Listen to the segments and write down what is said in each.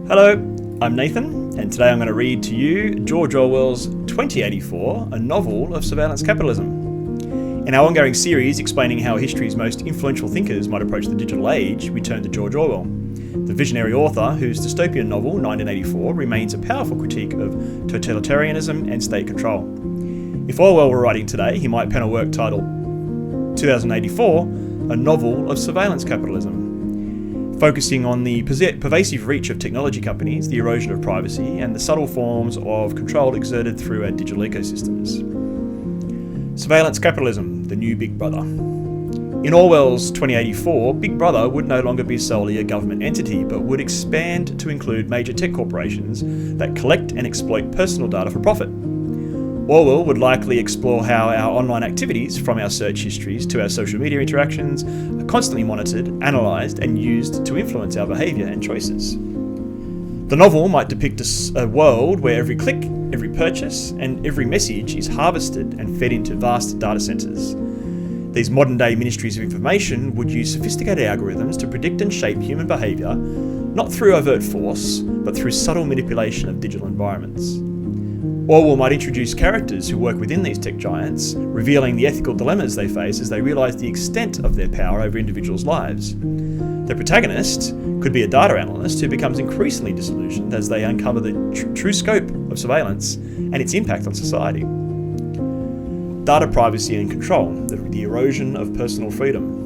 Hello, I'm Nathan, and today I'm going to read to you George Orwell's 2084, a novel of surveillance capitalism. In our ongoing series explaining how history's most influential thinkers might approach the digital age, we turn to George Orwell, the visionary author whose dystopian novel 1984 remains a powerful critique of totalitarianism and state control. If Orwell were writing today, he might pen a work titled 2084, a novel of surveillance capitalism, focusing on the pervasive reach of technology companies, the erosion of privacy, and the subtle forms of control exerted through our digital ecosystems. Surveillance capitalism, the new Big Brother. In Orwell's 2084, Big Brother would no longer be solely a government entity, but would expand to include major tech corporations that collect and exploit personal data for profit. Orwell would likely explore how our online activities, from our search histories to our social media interactions, are constantly monitored, analysed, and used to influence our behaviour and choices. The novel might depict a world where every click, every purchase, and every message is harvested and fed into vast data centres. These modern-day ministries of information would use sophisticated algorithms to predict and shape human behaviour, not through overt force, but through subtle manipulation of digital environments. Orwell might introduce characters who work within these tech giants, revealing the ethical dilemmas they face as they realise the extent of their power over individuals' lives. The protagonist could be a data analyst who becomes increasingly disillusioned as they uncover the true scope of surveillance and its impact on society. Data privacy and control, the erosion of personal freedom.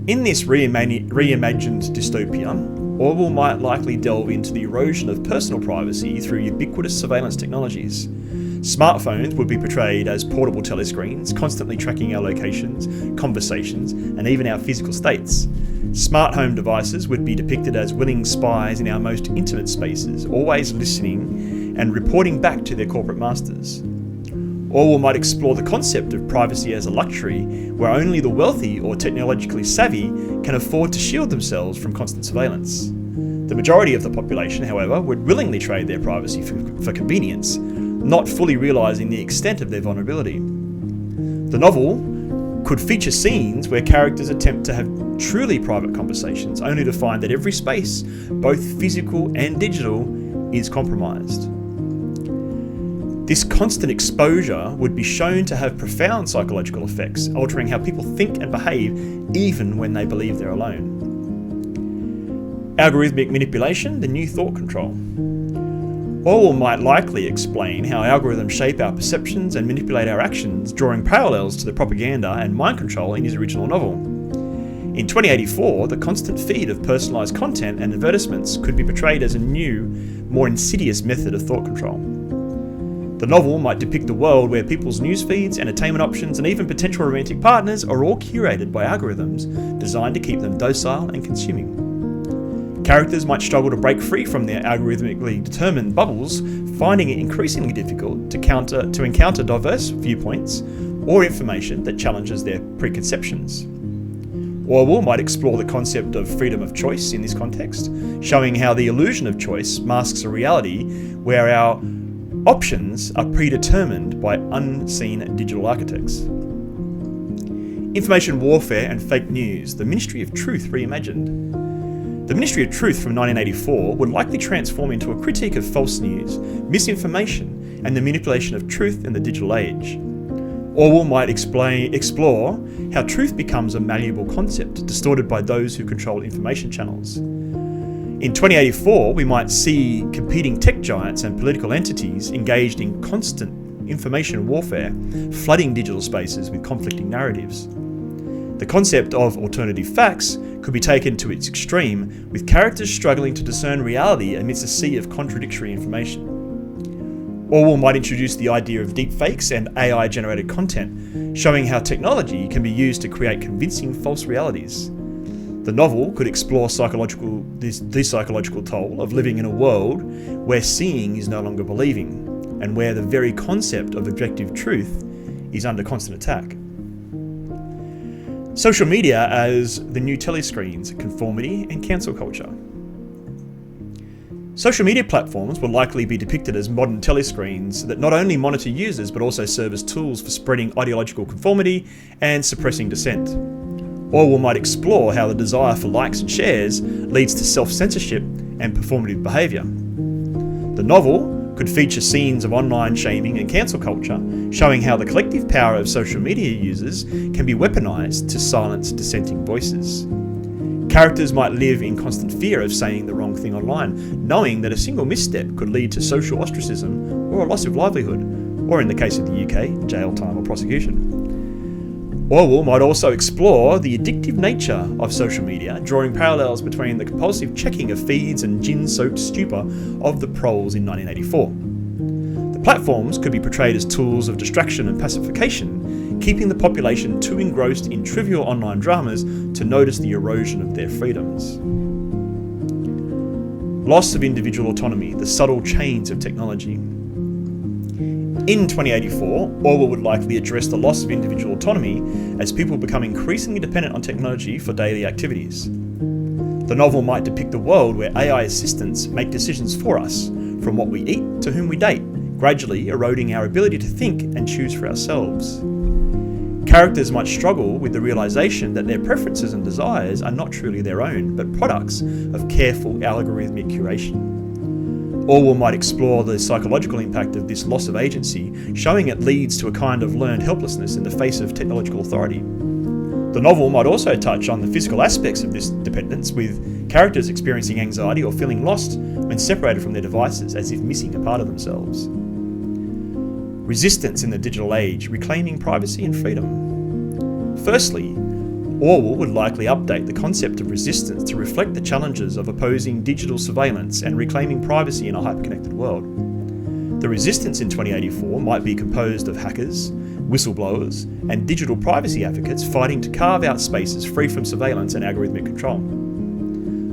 In this reimagined dystopia, Orwell might likely delve into the erosion of personal privacy through ubiquitous surveillance technologies. Smartphones would be portrayed as portable telescreens, constantly tracking our locations, conversations, and even our physical states. Smart home devices would be depicted as willing spies in our most intimate spaces, always listening and reporting back to their corporate masters. Orwell might explore the concept of privacy as a luxury, where only the wealthy or technologically savvy can afford to shield themselves from constant surveillance. The majority of the population, however, would willingly trade their privacy for convenience, not fully realising the extent of their vulnerability. The novel could feature scenes where characters attempt to have truly private conversations, only to find that every space, both physical and digital, is compromised. This constant exposure would be shown to have profound psychological effects, altering how people think and behave even when they believe they're alone. Algorithmic manipulation, the new thought control. Orwell might likely explain how algorithms shape our perceptions and manipulate our actions, drawing parallels to the propaganda and mind control in his original novel. In 2084, the constant feed of personalised content and advertisements could be portrayed as a new, more insidious method of thought control. The novel might depict a world where people's news feeds, entertainment options, and even potential romantic partners are all curated by algorithms designed to keep them docile and consuming. Characters might struggle to break free from their algorithmically determined bubbles, finding it increasingly difficult to encounter diverse viewpoints or information that challenges their preconceptions. Orwell might explore the concept of freedom of choice in this context, showing how the illusion of choice masks a reality where our options are predetermined by unseen digital architects. Information warfare and fake news, the Ministry of Truth reimagined. The Ministry of Truth from 1984 would likely transform into a critique of false news, misinformation, and the manipulation of truth in the digital age. Orwell might explore how truth becomes a malleable concept, distorted by those who control information channels. In 2084, we might see competing tech giants and political entities engaged in constant information warfare, flooding digital spaces with conflicting narratives. The concept of alternative facts could be taken to its extreme, with characters struggling to discern reality amidst a sea of contradictory information. Orwell might introduce the idea of deepfakes and AI-generated content, showing how technology can be used to create convincing false realities. The novel could explore the psychological toll of living in a world where seeing is no longer believing, and where the very concept of objective truth is under constant attack. Social media as the new telescreens, conformity and cancel culture. Social media platforms will likely be depicted as modern telescreens that not only monitor users but also serve as tools for spreading ideological conformity and suppressing dissent. Orwell might explore how the desire for likes and shares leads to self-censorship and performative behaviour. The novel could feature scenes of online shaming and cancel culture, showing how the collective power of social media users can be weaponised to silence dissenting voices. Characters might live in constant fear of saying the wrong thing online, knowing that a single misstep could lead to social ostracism or a loss of livelihood, or in the case of the UK, jail time or prosecution. Orwell might also explore the addictive nature of social media, drawing parallels between the compulsive checking of feeds and gin-soaked stupor of the proles in 1984. The platforms could be portrayed as tools of distraction and pacification, keeping the population too engrossed in trivial online dramas to notice the erosion of their freedoms. Loss of individual autonomy, the subtle chains of technology. In 2084, Orwell would likely address the loss of individual autonomy as people become increasingly dependent on technology for daily activities. The novel might depict a world where AI assistants make decisions for us, from what we eat to whom we date, gradually eroding our ability to think and choose for ourselves. Characters might struggle with the realization that their preferences and desires are not truly their own, but products of careful algorithmic curation. Orwell might explore the psychological impact of this loss of agency, showing it leads to a kind of learned helplessness in the face of technological authority. The novel might also touch on the physical aspects of this dependence, with characters experiencing anxiety or feeling lost when separated from their devices, as if missing a part of themselves. Resistance in the digital age, reclaiming privacy and freedom. Firstly, Orwell would likely update the concept of resistance to reflect the challenges of opposing digital surveillance and reclaiming privacy in a hyperconnected world. The resistance in 2084 might be composed of hackers, whistleblowers, and digital privacy advocates fighting to carve out spaces free from surveillance and algorithmic control.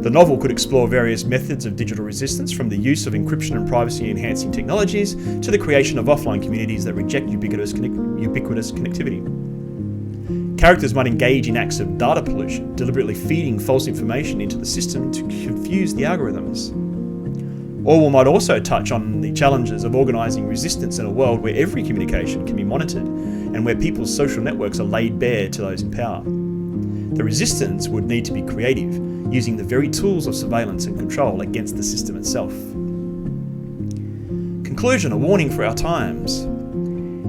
The novel could explore various methods of digital resistance, from the use of encryption and privacy-enhancing technologies to the creation of offline communities that reject ubiquitous connectivity. Characters might engage in acts of data pollution, deliberately feeding false information into the system to confuse the algorithms. Orwell might also touch on the challenges of organising resistance in a world where every communication can be monitored and where people's social networks are laid bare to those in power. The resistance would need to be creative, using the very tools of surveillance and control against the system itself. Conclusion, a warning for our times.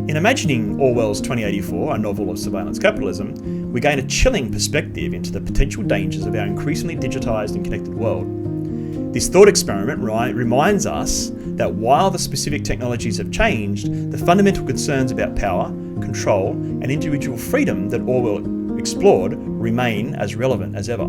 In imagining Orwell's 2084, a novel of surveillance capitalism, we gain a chilling perspective into the potential dangers of our increasingly digitised and connected world. This thought experiment reminds us that while the specific technologies have changed, the fundamental concerns about power, control, and individual freedom that Orwell explored remain as relevant as ever.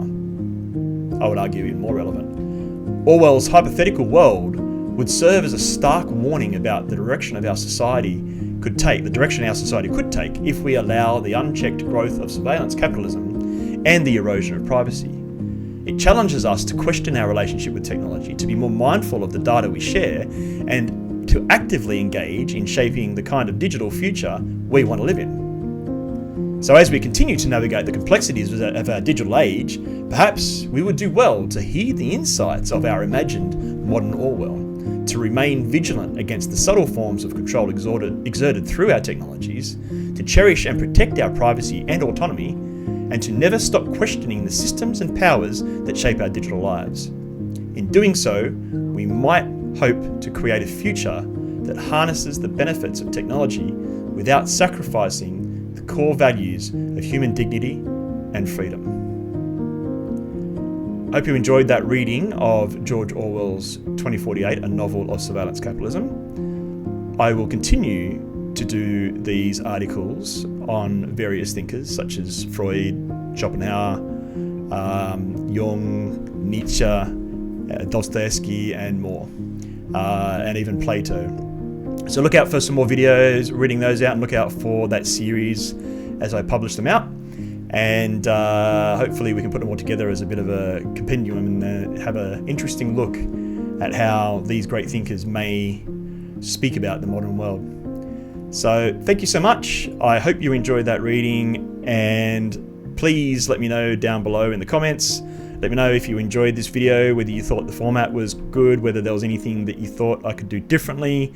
I would argue even more relevant. Orwell's hypothetical world would serve as a stark warning about the direction our society could take if we allow the unchecked growth of surveillance capitalism and the erosion of privacy. It challenges us to question our relationship with technology, to be more mindful of the data we share, and to actively engage in shaping the kind of digital future we want to live in. So as we continue to navigate the complexities of our digital age, perhaps we would do well to heed the insights of our imagined modern Orwell, to remain vigilant against the subtle forms of control exerted through our technologies, to cherish and protect our privacy and autonomy, and to never stop questioning the systems and powers that shape our digital lives. In doing so, we might hope to create a future that harnesses the benefits of technology without sacrificing the core values of human dignity and freedom. I hope you enjoyed that reading of George Orwell's 2048, a novel of surveillance capitalism. I will continue to do these articles on various thinkers such as Freud, Schopenhauer, Jung, Nietzsche, Dostoevsky, and more, and even Plato. So look out for some more videos, reading those out, and look out for that series as I publish them out. And hopefully we can put them all together as a bit of a compendium and have an interesting look at how these great thinkers may speak about the modern world. So thank you so much. I hope you enjoyed that reading, and please let me know down below in the comments. Let me know if you enjoyed this video, whether you thought the format was good, whether there was anything that you thought I could do differently.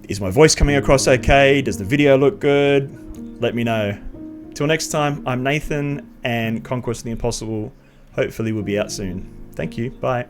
Is my voice coming across okay? Does the video look good? Let me know. Till next time, I'm Nathan, and Conquest of the Impossible hopefully will be out soon. Thank you. Bye.